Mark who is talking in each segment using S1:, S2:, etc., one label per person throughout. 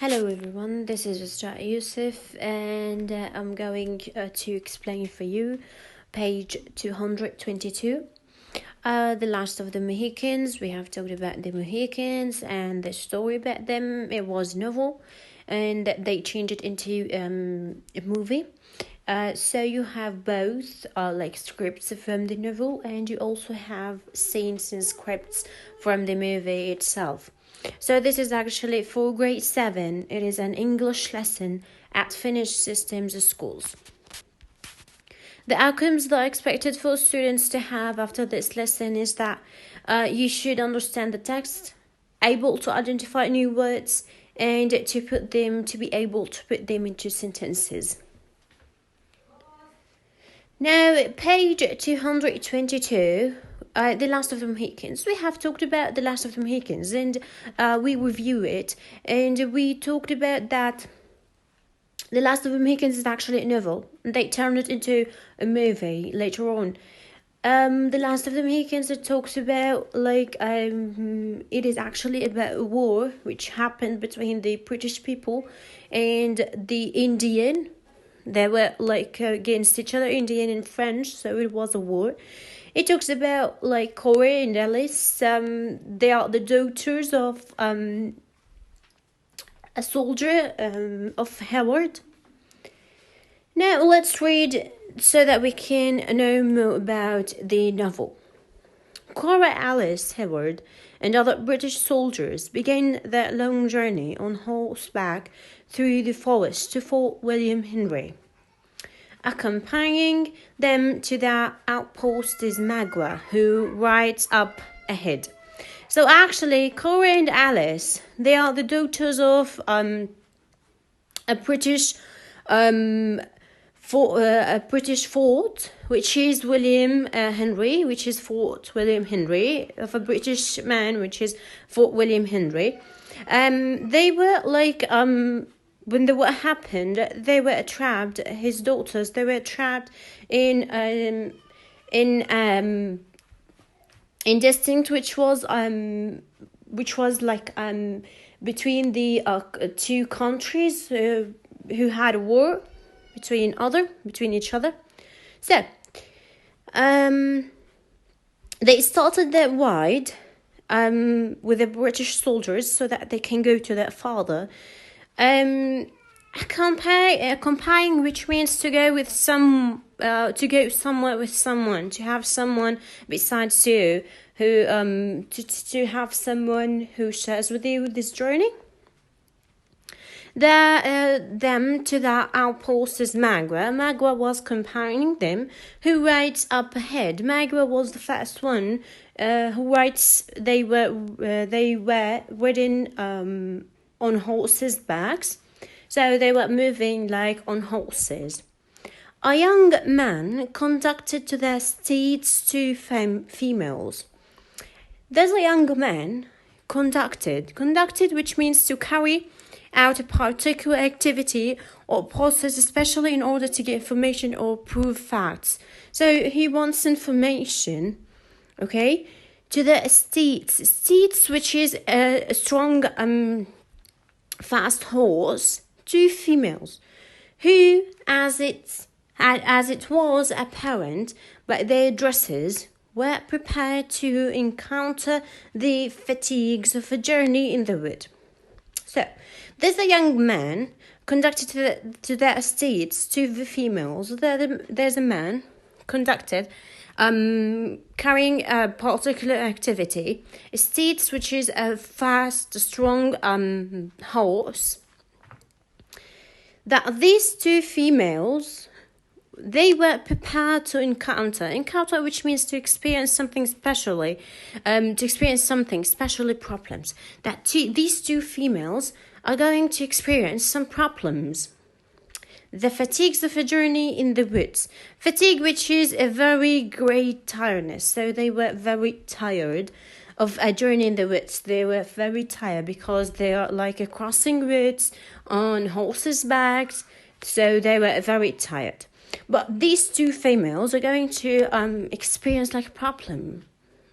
S1: Hello everyone, this is Mr. Yusuf and I'm going to explain for you page 222. The Last of the Mohicans. We have talked about the Mohicans and the story about them. It was novel and they changed it into a movie. So you have both like scripts from the novel and you also have scenes and scripts from the movie itself. So this is actually for grade 7. It is an English lesson at Finnish Systems Schools. The outcomes that are expected for students to have after this lesson is that you should understand the text, able to identify new words, and to be able to put them into sentences. Now, page 222. The Last of the Mohicans. We have talked about The Last of the Mohicans and we review it, and we talked about that The Last of the Mohicans is actually a novel. They turned it into a movie later on. The Last of the Mohicans, it talks about it is actually about a war which happened between the British people and the Indian. They were against each other, Indian and French, so it was a war. It talks about Cora and Ellis. They are the daughters of a soldier of Howard. Now let's read so that we can know more about the novel. Cora, Alice, Howard, and other British soldiers began their long journey on horseback through the forest to Fort William Henry. Accompanying them to their outpost is Magua, who rides up ahead. So actually, Cora and Alice, they are the daughters of a British fort, which is William Henry, which is Fort William Henry, of a British man, which is Fort William Henry. They were when the war happened, they were trapped. His daughters, they were trapped in distinct, which was between the two countries who had a war between each other. So, they started their ride with the British soldiers so that they can go to their father. Accompanying, which means to go with to go somewhere with someone, to have someone besides you, who to have someone who shares with you this journey. Them to that outpost is Magua. Magua was accompanying them, who rides up ahead. Magua was the first one who rides. They were ridden on horses' backs, so they were moving on horses. A young man conducted to their steeds two females. There's a young man conducted, which means to carry out a particular activity or process, especially in order to get information or prove facts. So he wants information, okay, to the steeds, which is a strong fast horse, two females, who, as it was apparent by their dresses, were prepared to encounter the fatigues of a journey in the wood. So, there's a young man conducted to their steeds, to the females. There's a man conducted carrying a particular activity, a steed, which is a fast, strong horse. That these two females, they were prepared to encounter, which means to experience something specially, problems. That these two females are going to experience some problems. The fatigues of a journey in the woods. Fatigue, which is a very great tiredness. So they were very tired of a journey in the woods. They were very tired because they are crossing woods on horses' backs. So they were very tired. But these two females are going to experience a problem.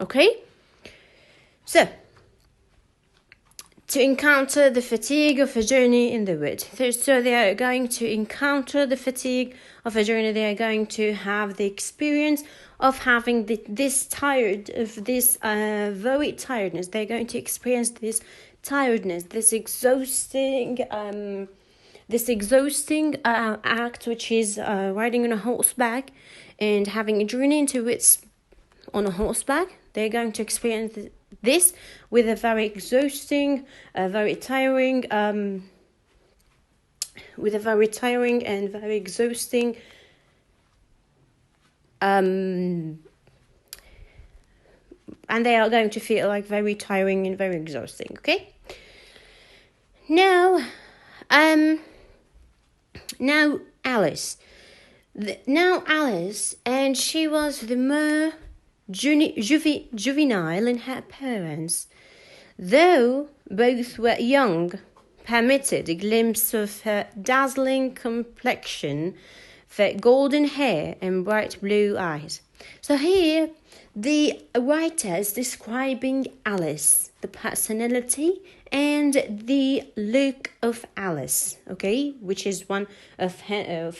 S1: Okay? So, to encounter the fatigue of a journey in the wood. So they are going to encounter the fatigue of a journey. They are going to have the experience of having this very tiredness. They're going to experience this tiredness, this exhausting act, which is riding on a horseback and having a journey into woods on a horseback. They're going to experience this with a very exhausting, very tiring and very exhausting and they are going to feel like very tiring and very exhausting. Okay. Now Alice. And she was the more juvenile in her appearance, though both were young, permitted a glimpse of her dazzling complexion, fair golden hair and bright blue eyes. So here the writer is describing Alice, the personality and the look of Alice, okay, which is one of her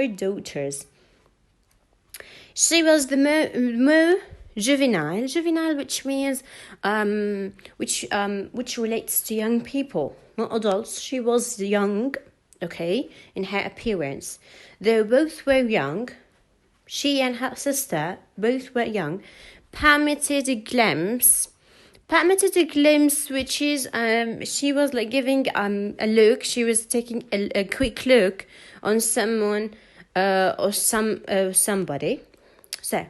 S1: daughters. She was the more juvenile, which means which relates to young people, not adults. She was young, okay, in her appearance. Though both were young, she and her sister both were young, permitted a glimpse, which is she was like giving a look. She was taking a quick look on someone or somebody. So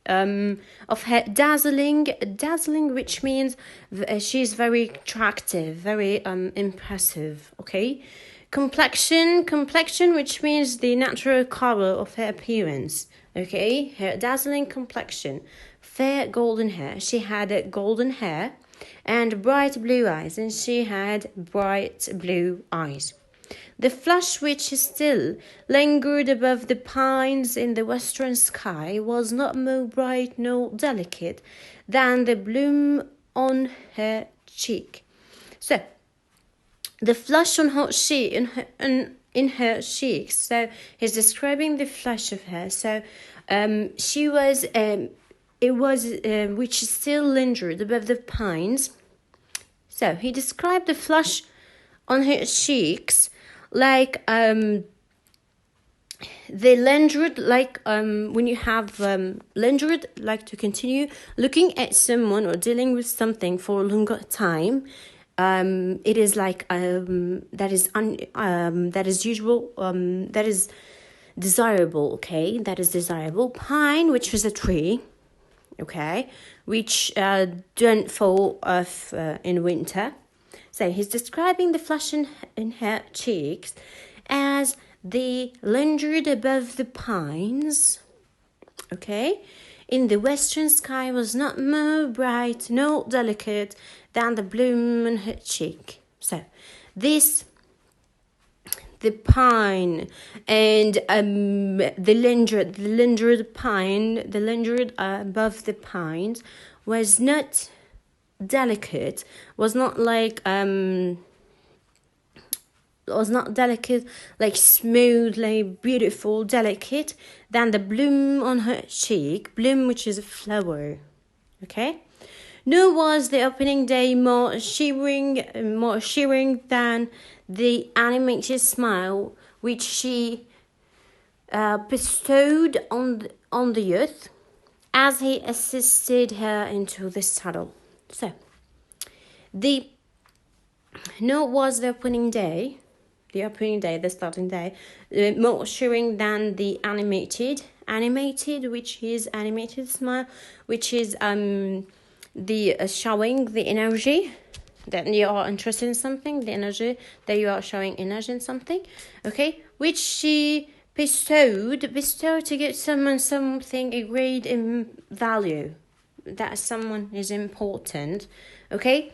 S1: of her dazzling, which means she's very attractive, very impressive. Okay, complexion, which means the natural color of her appearance. Okay, her dazzling complexion, fair golden hair. She had golden hair and bright blue eyes, and she had bright blue eyes. The flush which still lingered above the pines in the western sky was not more bright nor delicate than the bloom on her cheek. So, the flush on her cheek, in her cheeks. So he's describing the flush of her. So she was, which still lingered above the pines. So he described the flush on her cheeks like they lingered, like when you have lingered, like to continue looking at someone or dealing with something for a longer time. It is like that is usual, that is desirable. Okay, that is desirable. Pine, which is a tree, okay, which don't fall off in winter. So he's describing the flush in her cheeks as they lingered above the pines, okay, in the western sky was not more bright nor delicate than the bloom on her cheek. So the pine and the lingered above the pines was not delicate, was not delicate, like smoothly beautiful, delicate than the bloom on her cheek, bloom which is a flower, okay? Nor was the opening day more shimmering than the animated smile which she bestowed on the youth as he assisted her into the saddle. So, nor was the opening day, the starting day, more shimmering than the animated, which is animated smile, which is the showing the energy that you are interested in something, the energy that you are showing energy in something, okay, which she bestowed to give someone something a great value, that someone is important, okay,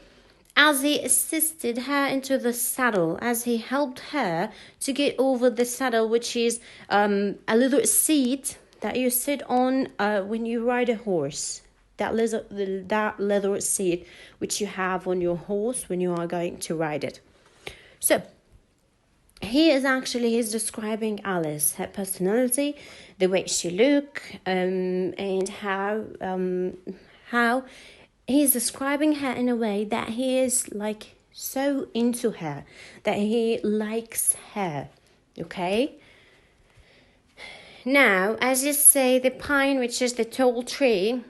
S1: as he assisted her into the saddle, as he helped her to get over the saddle, which is a little seat that you sit on when you ride a horse. that leather seat which you have on your horse when you are going to ride it. So he's describing Alice, her personality, the way she look, and how he's describing her in a way that he is like so into her, that he likes her. Okay. Now, as you say, the pine, which is the tall tree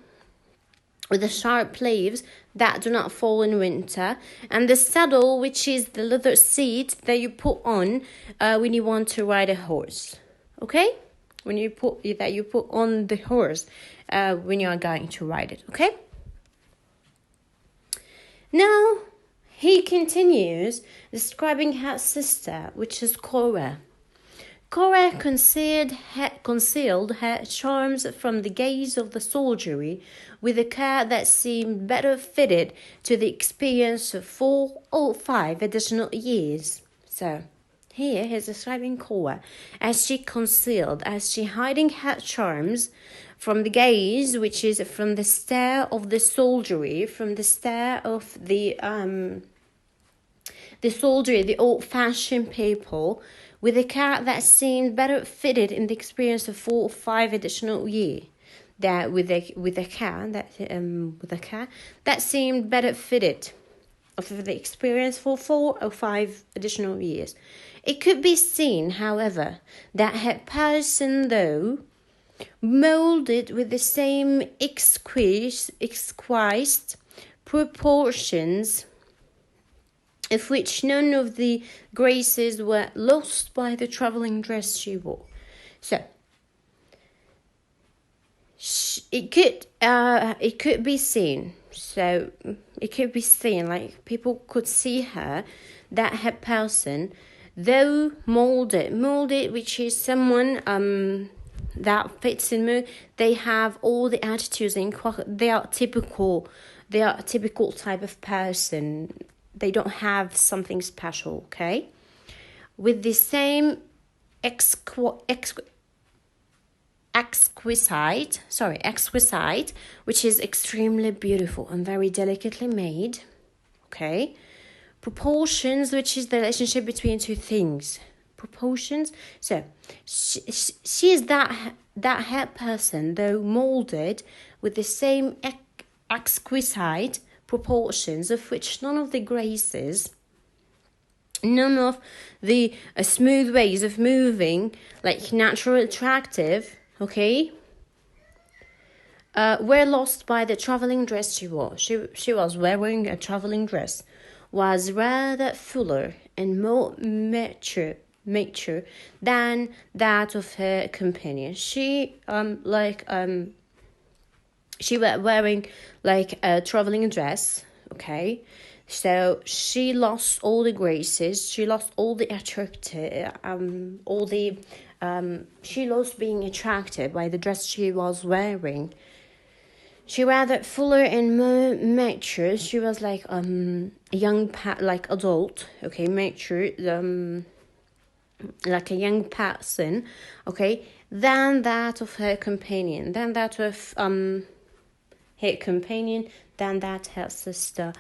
S1: with the sharp leaves that do not fall in winter, and the saddle, which is the leather seat that you put on when you want to ride a horse. Okay? When you put on the horse when you are going to ride it. Okay? Now, he continues describing her sister, which is Cora. Cora concealed her charms from the gaze of the soldiery with a care that seemed better fitted to the experience of 4 or 5 additional years. So, here he's describing Cora as she hiding her charms from the gaze, which is from the stare of the soldiery, from the stare of the soldiery, the old-fashioned people, with a care that seemed better fitted in the experience of 4 or 5 additional years. That with a care that seemed better fitted of the experience for 4 or 5 additional years. It could be seen, however, that her person, though molded with the same exquisite proportions, of which none of the graces were lost by the travelling dress she wore. So, it could be seen. So, it could be seen, like people could see her, that her person, though molded, which is someone that fits in mood. They have all the attitudes. They are typical type of person. They don't have something special, okay? With the same exquisite, which is extremely beautiful and very delicately made, okay? Proportions, which is the relationship between two things. Proportions. So, she is that head person, though molded with the same exquisite proportions, of which none of the graces, none of the smooth ways of moving, like natural attractive, okay, were lost by the travelling dress she wore. She was wearing a travelling dress, was rather fuller and more mature than that of her companion. She was wearing like a traveling dress, okay? So she lost all the graces, she lost all the she lost being attracted by the dress she was wearing. She rather fuller and more mature. She was like young like adult, okay, mature, like a young person, okay, than that of her companion, than that of her companion, than that her sister,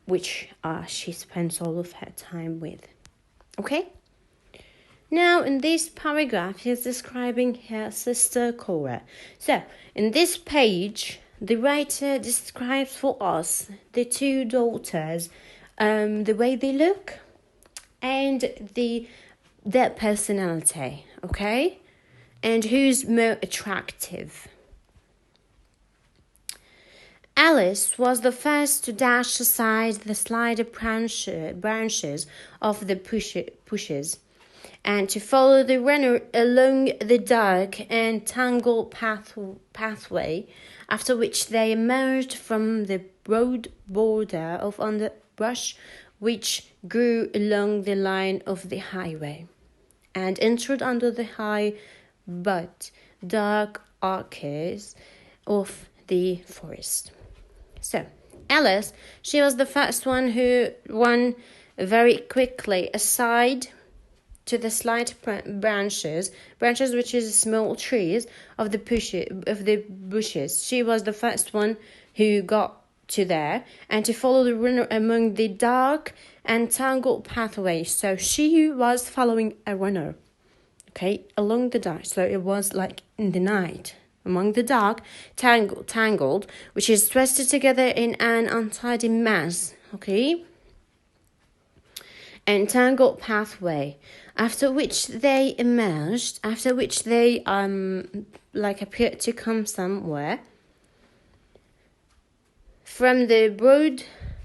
S1: which she spends all of her time with. Okay? Now, in this paragraph, he's describing her sister Cora. So, in this page, the writer describes for us the two daughters, the way they look, and their personality, okay? And who's more attractive. Alice was the first to dash aside the slender branches of the bushes, and to follow the runner along the dark and tangled pathway, after which they emerged from the broad border of underbrush which grew along the line of the highway, and entered under the high but dark arches of the forest. So, Ellis, she was the first one who ran very quickly aside to the slight branches which is small trees of the bushes. She was the first one who got to there, and to follow the runner among the dark and tangled pathways. So she was following a runner, okay, along the dark. So it was like in the night, among the dark, tangled, which is twisted together in an untidy mass, okay, and tangled pathway, after which they emerged, after which they like appeared to come somewhere from the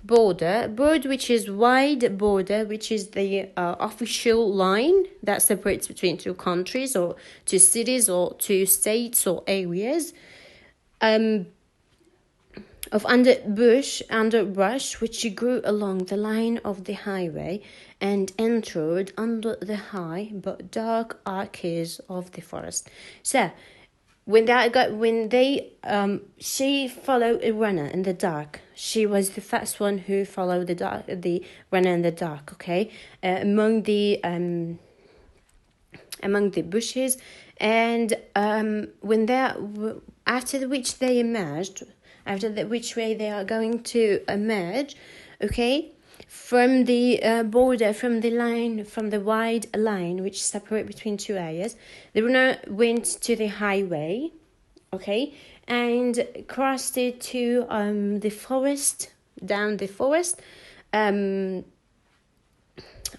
S1: broad which is wide border, which is the official line that separates between two countries or two cities or two states or areas, of underbrush which grew along the line of the highway and entered under the high but dark arches of the forest. So she followed a runner in the dark. She was the first one who followed the runner in the dark, okay, among the bushes, and after which they emerged, which way they are going to emerge, okay, from the border, from the wide line which separate between two areas. The runner went to the highway, okay, and crossed it to the forest, down the forest,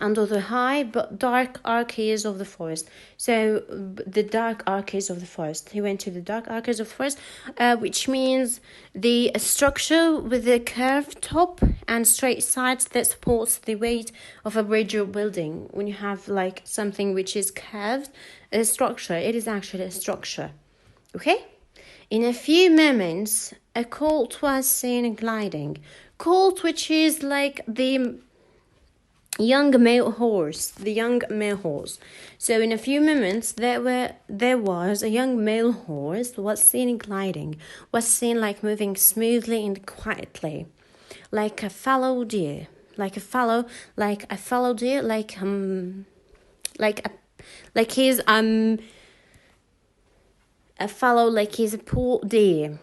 S1: under the high but dark arches of the forest. So the dark arches of the forest. He went to the dark arches of the forest, which means the structure with a curved top and straight sides that supports the weight of a bridge or building. When you have like something which is curved, a structure, it is actually a structure. Okay? In a few moments, a colt was seen gliding. Colt, which is like the young male horse. So in a few moments there was a young male horse was seen gliding, was seen like moving smoothly and quietly, like a fallow deer, like he's a poor deer,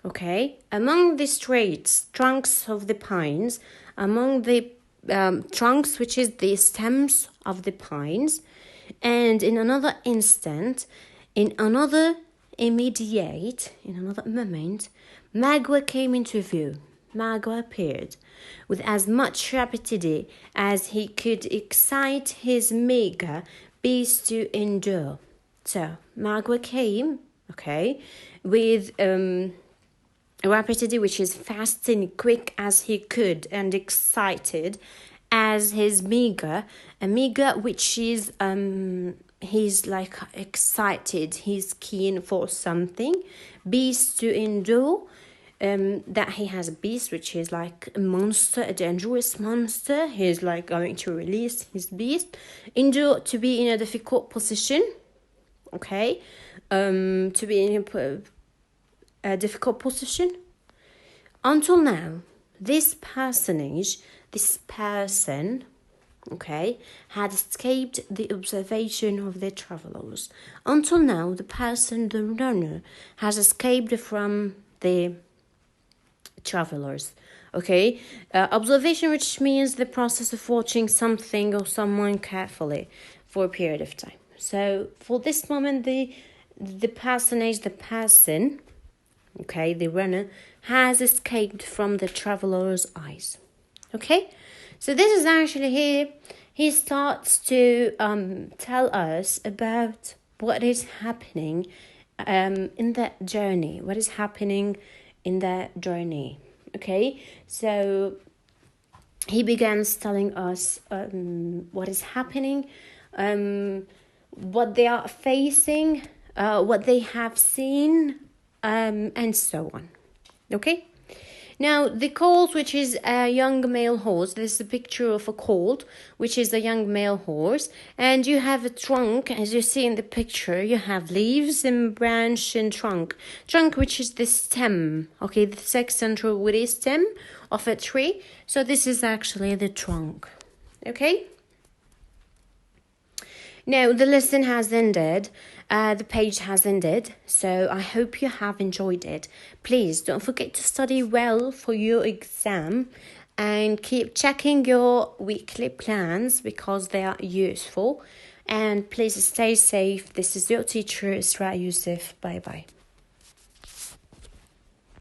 S1: okay, among the straight trunks of the pines, among the trunks, which is the stems of the pines, and in another instant, in another moment, Magua came into view. Magua appeared with as much rapidity as he could excite his meager beast to endure. So Magua came, okay, with rapidity which is fast and quick as he could, and excited as his meager, which is he's like excited, he's keen for something, beast to endure, that he has a beast which is like a monster, a dangerous monster. He's like going to release his beast. Endure, to be in a difficult position, okay, to be in a difficult position. Until now, this person, okay, had escaped the observation of the travelers. Until now, the runner, has escaped from the travelers, okay. Observation, which means the process of watching something or someone carefully for a period of time. So for this moment, the person, okay, the runner, has escaped from the traveler's eyes. Okay, so this is actually here. He starts to tell us about what is happening in that journey. What is happening in that journey? Okay, so he begins telling us what is happening, what they are facing, what they have seen, and so on. Okay, now the colt, which is a young male horse. This is a picture of a colt, which is a young male horse, and you have a trunk, as you see in the picture. You have leaves and branch and trunk, which is the stem, okay, the central woody stem of a tree. So this is actually the trunk. Okay, Now, the lesson has ended. The page has ended. So I hope you have enjoyed it. Please don't forget to study well for your exam and keep checking your weekly plans because they are useful. And please stay safe. This is your teacher, Isra Youssef. Bye bye.